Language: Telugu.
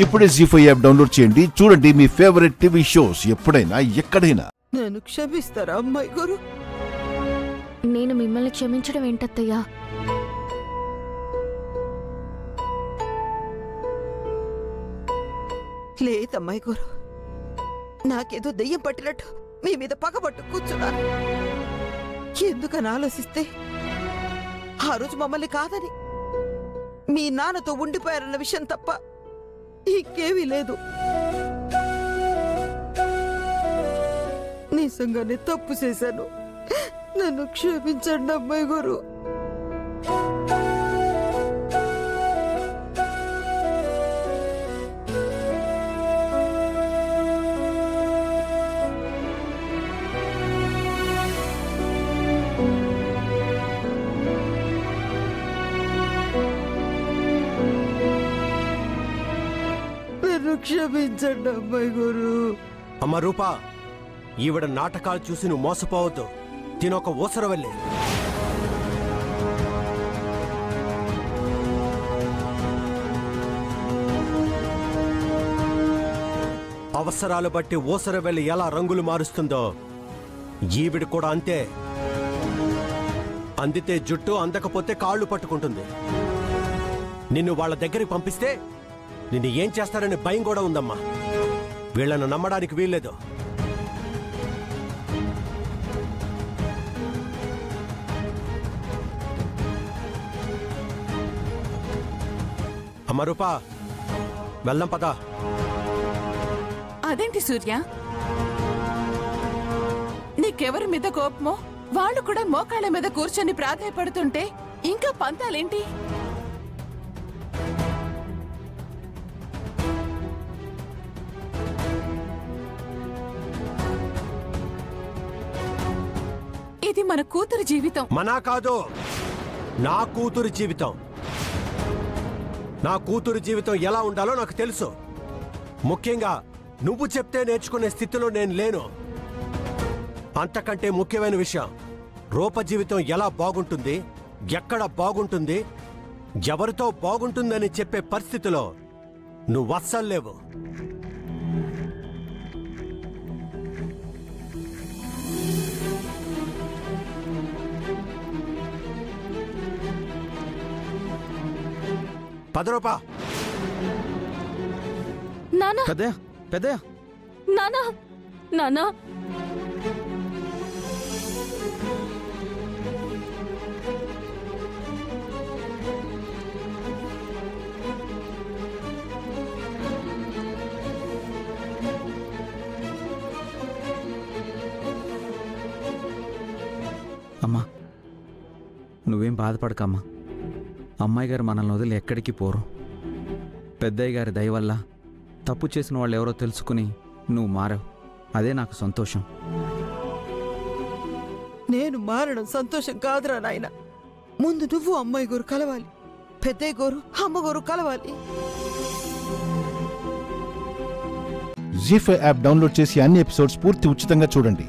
ఇప్పుడే జీ5 యాప్ డౌన్లోడ్ చేయండి. చూడండి మీ ఫేవరెట్ టీవీ షోస్ ఎప్పుడైనా ఎక్కడైనా. నన్ను క్షమిస్తారా అమ్మాయి గారు? నేను మిమ్మల్ని క్షమించడం ఏంటత్తయ్యా? లేదమ్మాయి గారు, నాకేదో దెయ్యం పట్టినట్టు మీ మీద పగబట్టు కూర్చున్నాను. ఎందుకని ఆలోచిస్తే ఆ రోజు మమ్మల్ని కాదని మీ నాన్నతో ఉండిపోయారన్న విషయం తప్ప ఇంకేమీ లేదు. నిజంగానే తప్పు చేశాను, నన్ను క్షమించండి అమ్మాయి గారు. క్షమించండి అమ్మాయి గారు. అమ్మ రూపా, ఈవిడ నాటకాలు చూసి నువ్వు మోసపోవద్దు. తినొక ఊసర వెళ్ళి అవసరాలు బట్టి ఊసర వెళ్ళి ఎలా రంగులు మారుస్తుందో ఈవిడ కూడా అంతే. అందితే జుట్టు, అందకపోతే కాళ్ళు పట్టుకుంటుంది. నిన్ను వాళ్ళ దగ్గరికి పంపిస్తే నిన్ను ఏం చేస్తారని భయం కూడా ఉందమ్మా. వీళ్లను నమ్మడానికి వీల్లేదు. అమ్మ రూపా, వెళ్దాం పదా. అదేంటి సూర్య, నీకెవరి మీద కోపమో వాళ్ళు కూడా మోకాళ్ళ మీద కూర్చొని ప్రాధాయపడుతుంటే ఇంకా పంతాలేంటి? ఇది మన కూతురు జీవితం. మనా కాదు, నా కూతురు జీవితం. నా కూతురు జీవితం ఎలా ఉండాలో నాకు తెలుసు. ముఖ్యంగా నువ్వు చెప్తే నేర్చుకునే స్థితిలో నేను లేను. అంతకంటే ముఖ్యమైన విషయం, రూప జీవితం ఎలా బాగుంటుంది, ఎక్కడ బాగుంటుంది, ఎవరితో బాగుంటుందని చెప్పే పరిస్థితిలో నువ్వు అస్సలు లేవు. పదరూపా. నానా, పెద్దయ్య, పెద్దయ్య, నానా, నానా. అమ్మా నువ్వేం బాధపడకమ్మా. అమ్మాయి గారు మనల్ని వదిలి ఎక్కడికి పోరు. పెద్దయ్య గారి దయ వల్ల తప్పు చేసిన వాళ్ళు ఎవరో తెలుసుకుని నువ్వు మారావు. అదే నాకు సంతోషం. నేను మారడం సంతోషం కాదురా నాయన. ముందు నువ్వు అమ్మాయి గారు కలవాలి, పెద్దయ్య గారు అమ్మగారు కలవాలి. జీ5 యాప్ డౌన్లోడ్ చేసి అన్ని ఎపిసోడ్స్ పూర్తి ఉచితంగా చూడండి.